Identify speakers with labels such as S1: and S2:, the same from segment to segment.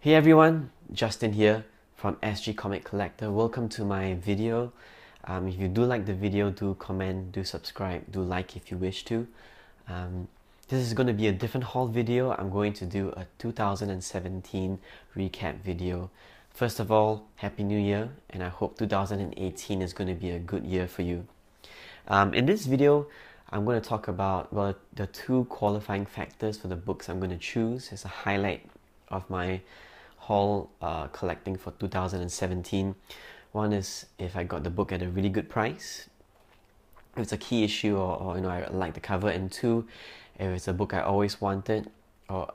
S1: Hey everyone, Justin here from SG Comic Collector. Welcome to my video. If you do like the video, do comment, do subscribe, do like if you wish to. This is going to be a different haul video. I'm going to do a 2017 recap video. First of all, Happy New Year, and I hope 2018 is going to be a good year for you. In this video, I'm going to talk about, well, the two qualifying factors for the books I'm going to choose as a highlight of my haul collecting for 2017. One is if I got the book at a really good price, if it's a key issue or I like the cover, and two, if it's a book I always wanted or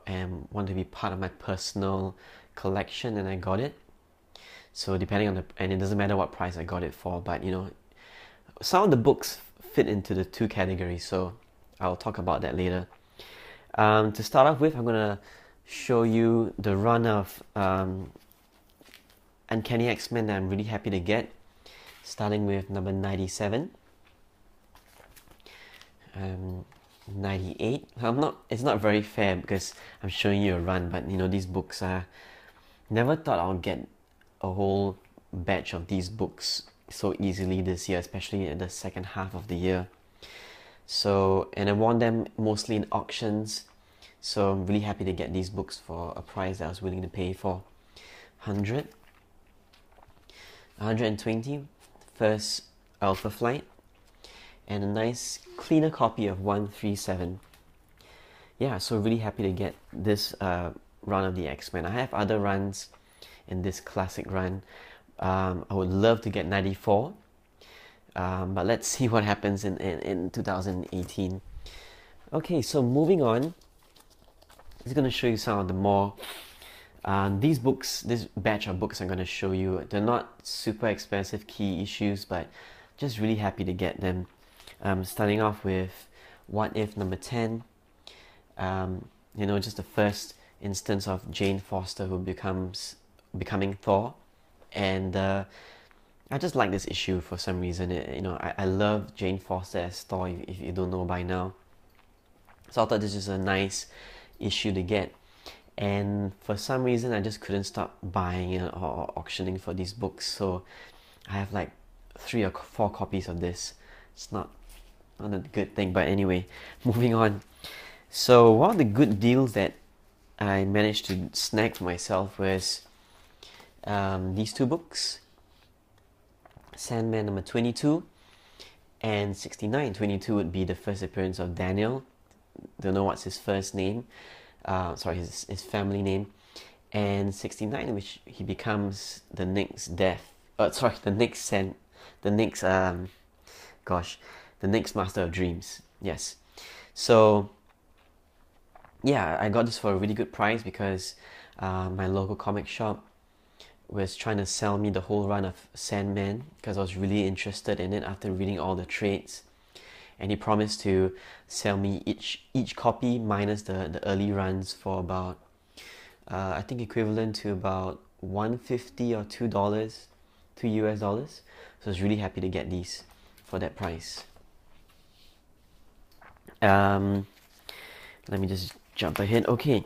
S1: want to be part of my personal collection and I got it. So depending on and it doesn't matter what price I got it for, but some of the books fit into the two categories, so I'll talk about that later. To start off with, I'm gonna show you the run of Uncanny X-Men that I'm really happy to get, starting with number 97, 98. It's not very fair because I'm showing you a run, but these books are, never thought I'll get a whole batch of these books so easily this year, especially in the second half of the year. So, and I won them mostly in auctions. So I'm really happy to get these books for a price that I was willing to pay for. 100, 120, first Alpha Flight, and a nice cleaner copy of 137. Yeah, so really happy to get this run of the X-Men. I have other runs in this classic run. I would love to get 94, but let's see what happens in 2018. Okay, so moving on. I'm going to show you some of the more these books, this batch of books I'm going to show you. They're not super expensive key issues, but just really happy to get them. Starting off with What If number 10. Just the first instance of Jane Foster who becoming Thor, and I just like this issue for some reason. I love Jane Foster as Thor, if you don't know by now. So I thought this is a nice issue to get, and for some reason I just couldn't stop buying it or auctioning for these books, so I have like 3 or 4 copies of this. It's not a good thing, but anyway, moving on. So one of the good deals that I managed to snag for myself was these two books, Sandman number 22 and 69. 22 would be the first appearance of Daniel. Don't know what's his first name, his family name, and 69, which he becomes the Nick's death. The Nick's Master of Dreams. Yes. So yeah, I got this for a really good price because my local comic shop was trying to sell me the whole run of Sandman because I was really interested in it after reading all the trades. And he promised to sell me each copy minus the early runs for about I think equivalent to about $1.50 or $2 US dollars. So I was really happy to get these for that price. Let me just jump ahead. Okay,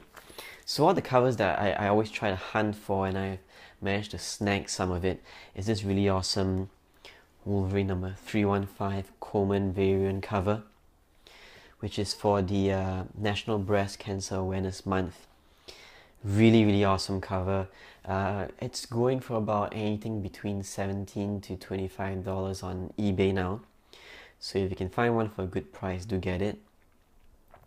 S1: so all the covers that I always try to hunt for, and I managed to snag some of it, is this really awesome Wolverine number 315 Coleman variant cover, which is for the National Breast Cancer Awareness Month. Really awesome cover. It's going for about anything between $17 to $25 on eBay now, so if you can find one for a good price, do get it.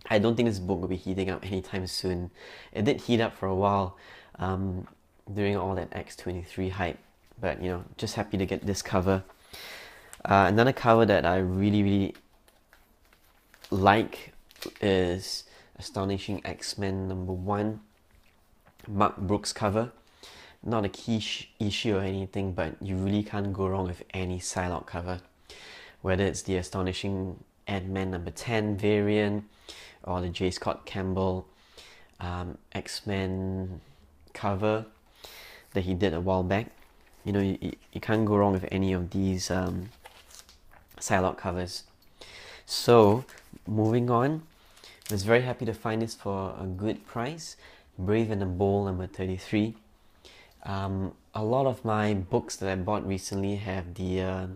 S1: I don't think this book will be heating up anytime soon. It did heat up for a while during all that X23 hype, but just happy to get this cover. Another cover that I really like is Astonishing X-Men number 1, Mark Brooks cover. Not a key issue or anything, but you really can't go wrong with any Psylocke cover. Whether it's the Astonishing Ant-Man number 10 variant or the J. Scott Campbell X-Men cover that he did a while back. You can't go wrong with any of these Psylocke covers. So moving on, I was very happy to find this for a good price. Brave and the Bold number 33. A lot of my books that I bought recently have the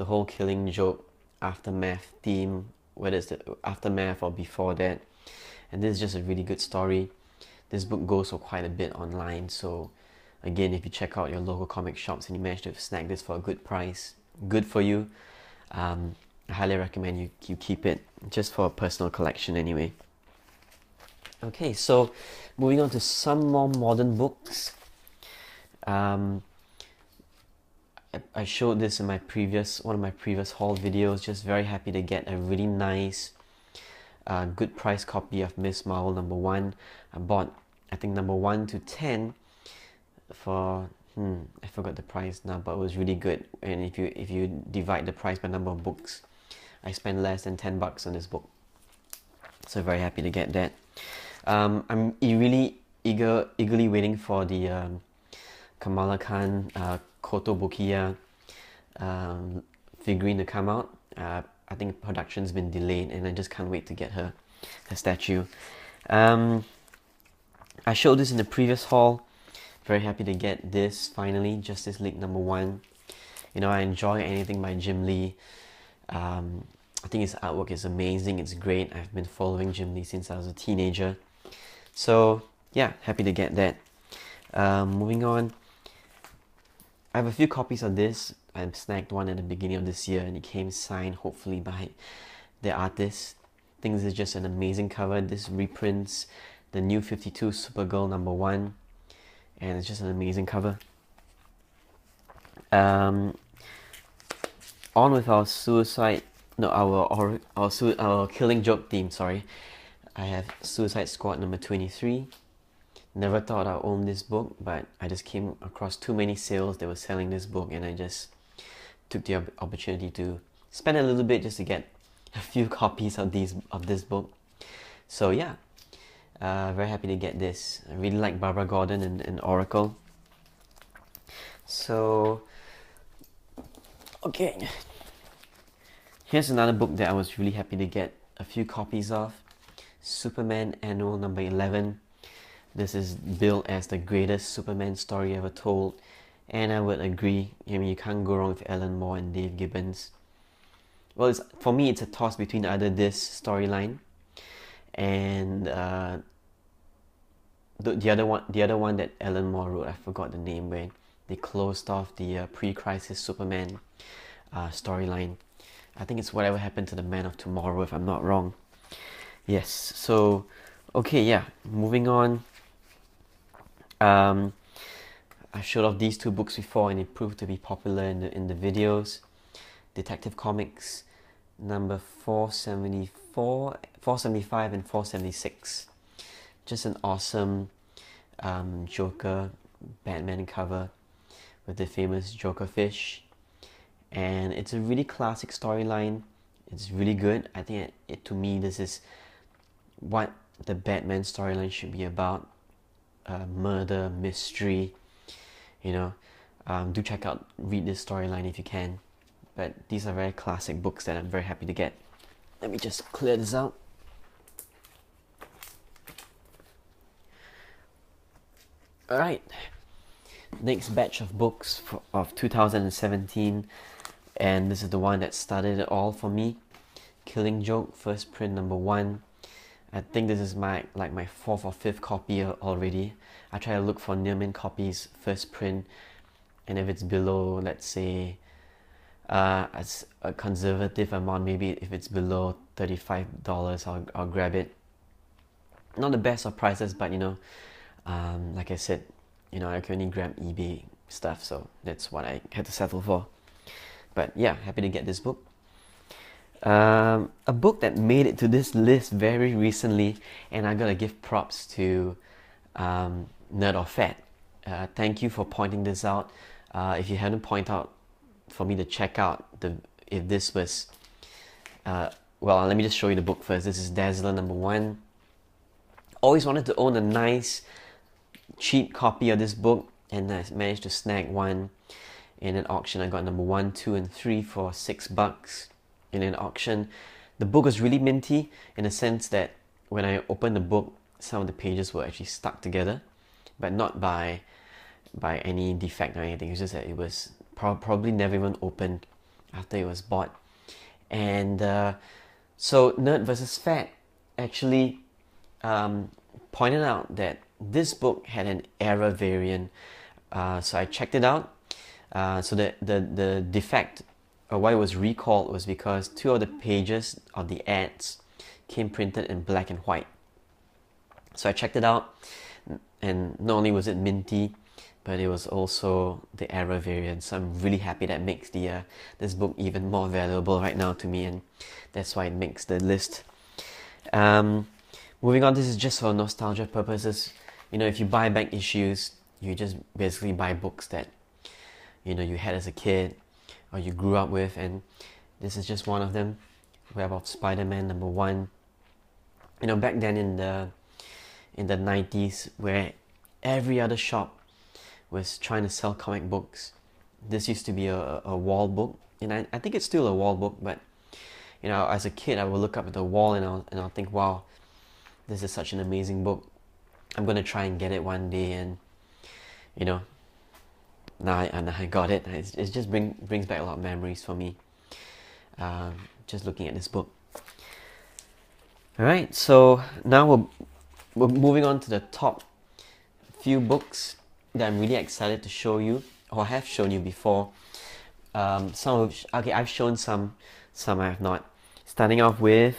S1: whole Killing Joke aftermath theme, whether it's the aftermath or before that. And this is just a really good story. This book goes for quite a bit online, so again, if you check out your local comic shops and you manage to snag this for a good price, good for you. I highly recommend you keep it, just for a personal collection anyway. Okay, so moving on to some more modern books. I showed this in one of my previous haul videos. Just very happy to get a really nice, good price copy of Miss Marvel #1. I bought, I think, #1 to 10 for I forgot the price now, but it was really good. And if you divide the price by number of books, I spent less than $10 on this book. So very happy to get that. I'm really eagerly waiting for the Kamala Khan Kotobukiya figurine to come out. I think production's been delayed, and I just can't wait to get her statue. I showed this in the previous haul. Very happy to get this finally, Justice League #1. You know, I enjoy anything by Jim Lee. I think his artwork is amazing, it's great. I've been following Jim Lee since I was a teenager. So yeah, happy to get that. Moving on, I have a few copies of this. I snagged one at the beginning of this year and it came signed, hopefully by the artist. I think this is just an amazing cover. This reprints the New 52 Supergirl #1, and it's just an amazing cover. On with our our Killing Joke theme. Sorry, I have Suicide Squad #23. Never thought I'd own this book, but I just came across too many sales that were selling this book, and I just took the opportunity to spend a little bit just to get a few copies of this book. So yeah, very happy to get this. I really like Barbara Gordon and Oracle. So okay, here's another book that I was really happy to get a few copies of. Superman Annual #11. This is billed as the greatest Superman story ever told, and I would agree. I mean, you can't go wrong with Alan Moore and Dave Gibbons. Well, for me, it's a toss between either this storyline and the other one that Alan Moore wrote. I forgot the name, where they closed off the pre-crisis Superman storyline. I think it's Whatever Happened to the Man of Tomorrow, if I'm not wrong. Yes. So okay, yeah. Moving on. I showed off these two books before, and it proved to be popular in the videos. Detective Comics number 474, 475, and 476. Just an awesome Joker Batman cover with the famous Joker fish, and it's a really classic storyline. It's really good. I think to me, this is what the Batman storyline should be about. Murder, mystery, you know. Do read this storyline if you can. But these are very classic books that I'm very happy to get. Let me just clear this out. Alright, next batch of books of 2017, and this is the one that started it all for me. Killing Joke, first print #1. I think this is my 4th or 5th copy already. I try to look for near-mint copies, first print, and if it's below, let's say, as a conservative amount, maybe if it's below $35, I'll grab it. Not the best of prices, but you know, like I said, you know, I can only grab eBay stuff, so that's what I had to settle for. But yeah, happy to get this book. A book that made it to this list very recently, and I gotta give props to Nerd or Fat. Thank you for pointing this out. If you hadn't pointed out for me to check out if this was well, let me just show you the book first. This is Dazzler #1. Always wanted to own a nice cheap copy of this book, and I managed to snag one in an auction. I got #1, 2, and 3 for $6 in an auction. The book was really minty in the sense that when I opened the book, some of the pages were actually stuck together, but not by by any defect or anything. It's just that it was probably never even opened after it was bought. And so Nerd vs. Fat actually pointed out that this book had an error variant. So I checked it out. So the defect, or why it was recalled, was because 2 of the pages of the ads came printed in black and white. So I checked it out, and not only was it minty, but it was also the error variant. So I'm really happy. That makes the this book even more valuable right now to me, and that's why it makes the list. Moving on, this is just for nostalgia purposes. You know, if you buy back issues, you just basically buy books that, you know, you had as a kid or you grew up with, and this is just one of them. Web of Spiderman #1. You know, back then in the 90s, where every other shop was trying to sell comic books, this used to be a wall book, and I think it's still a wall book. But you know, as a kid, I would look up at the wall and I'll think, wow, this is such an amazing book. I'm gonna try and get it one day. And you know, now I got it. It just brings back a lot of memories for me, just looking at this book. Alright, so now we're moving on to the top few books that I'm really excited to show you, or have shown you before. Some of which, okay, I've shown some I have not. Starting off with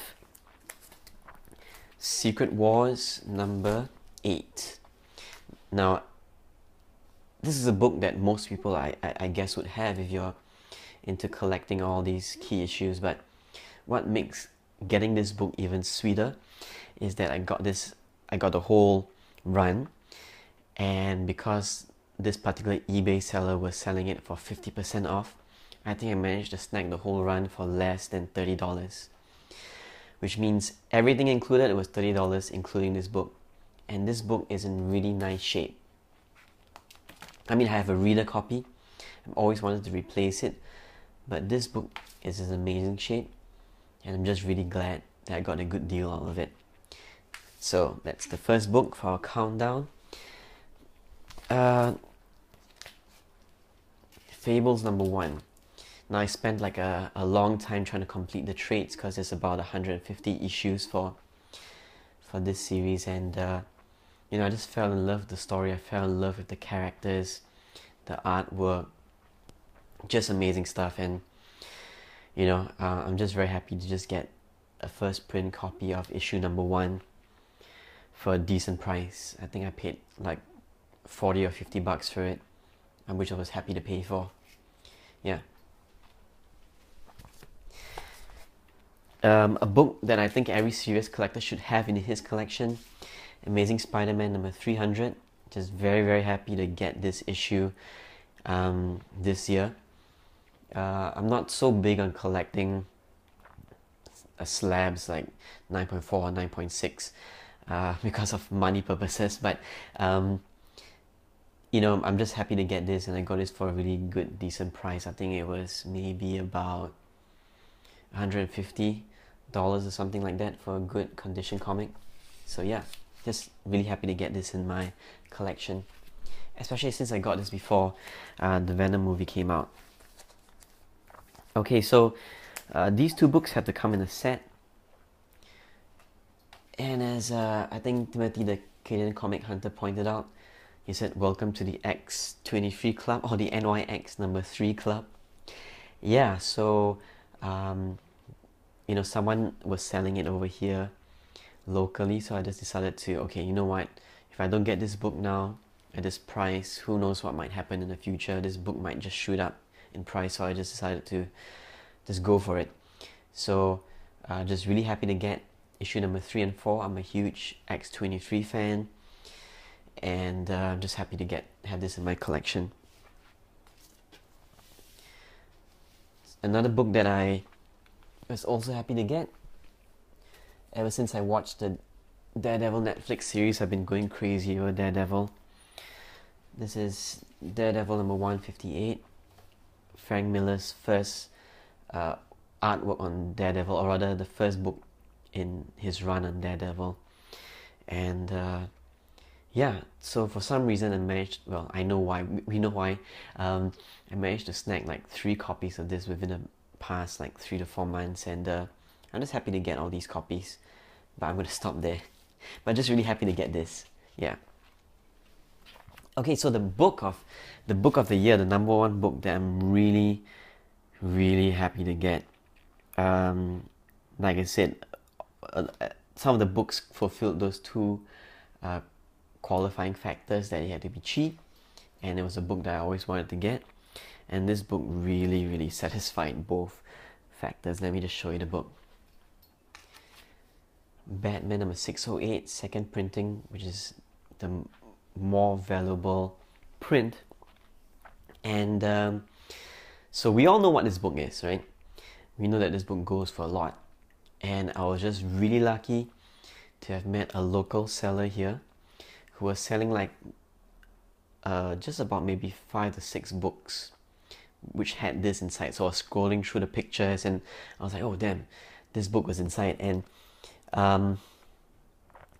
S1: Secret Wars #8. Now, this is a book that most people I guess would have if you're into collecting all these key issues, but what makes getting this book even sweeter is that I got the whole run, and because this particular eBay seller was selling it for 50% off, I think I managed to snag the whole run for less than $30, which means everything included, it was $30 including this book. And this book is in really nice shape. I mean, I have a reader copy. I've always wanted to replace it, but this book is in amazing shape, and I'm just really glad that I got a good deal out of it. So that's the first book for our countdown. Fables #1. Now, I spent like a long time trying to complete the trades because there's about 150 issues for this series, and you know, I just fell in love with the story. I fell in love with the characters, the artwork, just amazing stuff. And you know, I'm just very happy to just get a first print copy of issue #1 for a decent price. I think I paid like 40 or 50 bucks for it, which I was happy to pay for. Yeah. A book that I think every serious collector should have in his collection, Amazing Spider-Man #300. Just very, very happy to get this issue this year. I'm not so big on collecting slabs like 9.4 or 9.6 because of money purposes, but you know, I'm just happy to get this, and I got this for a really good, decent price. I think it was maybe about $150 or something like that for a good condition comic. So yeah, just really happy to get this in my collection, especially since I got this before the Venom movie came out. Okay, so these two books have to come in a set, and as I think Timothy the Canadian Comic Hunter pointed out, he said, welcome to the X23 Club, or the NYX #3 Club. Yeah, so you know, someone was selling it over here locally, so I just decided to, okay, you know what, if I don't get this book now at this price, who knows what might happen in the future. This book might just shoot up in price, so I just decided to just go for it. So just really happy to get issue #3 and 4. I'm a huge X23 fan, and I'm just happy to have this in my collection. Another book that I was also happy to get, ever since I watched the Daredevil Netflix series, I've been going crazy over Daredevil. This is Daredevil #158, Frank Miller's first artwork on Daredevil, or rather the first book in his run on Daredevil. And yeah, so for some reason I managed, well, I know why, we know why. I managed to snag like 3 copies of this within the past like 3 to 4 months, and I'm just happy to get all these copies. But I'm gonna stop there. But just really happy to get this. Yeah. Okay, so the book of the year, the number one book that I'm really, really happy to get. Like I said, some of the books fulfilled those two qualifying factors, that it had to be cheap, and it was a book that I always wanted to get. And this book really, really satisfied both factors. Let me just show you the book. Batman number 608, second printing, which is the more valuable print. And so we all know what this book is, right? We know that this book goes for a lot. And I was just really lucky to have met a local seller here who was selling like just about maybe 5 to 6 books which had this inside. So I was scrolling through the pictures and I was like, oh damn, this book was inside. And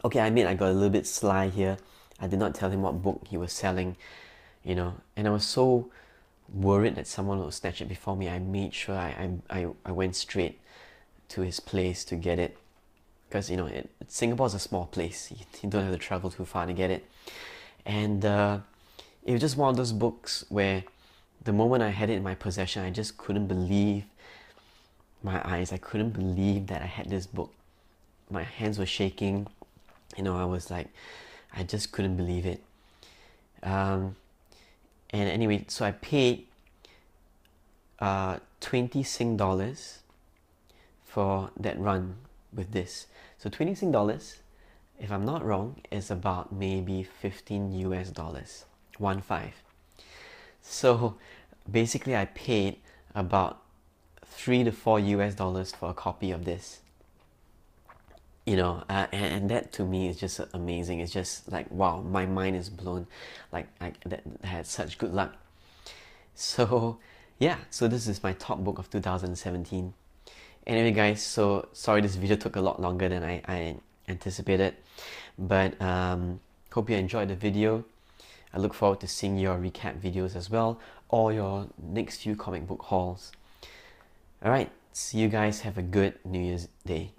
S1: okay, I admit I got a little bit sly here. I did not tell him what book he was selling, you know, and I was so worried that someone would snatch it before me. I made sure I went straight to his place to get it, because you know Singapore's a small place. You don't have to travel too far to get it. And it was just one of those books where the moment I had it in my possession, I just couldn't believe my eyes. I couldn't believe that I had this book. My hands were shaking. You know, I was like, I just couldn't believe it. And anyway, so I paid 20 Sing dollars for that run with this. So 20 Sing dollars, if I'm not wrong, is about maybe 15 US dollars. 1-5. So basically I paid about 3 to 4 US dollars for a copy of this. You know, and that to me is just amazing. It's just like, wow, my mind is blown. Like I had such good luck. So yeah, so this is my top book of 2017. Anyway guys, so sorry this video took a lot longer than I anticipated, but hope you enjoyed the video. I look forward to seeing your recap videos as well, or your next few comic book hauls. Alright, see you guys, have a good New Year's Day.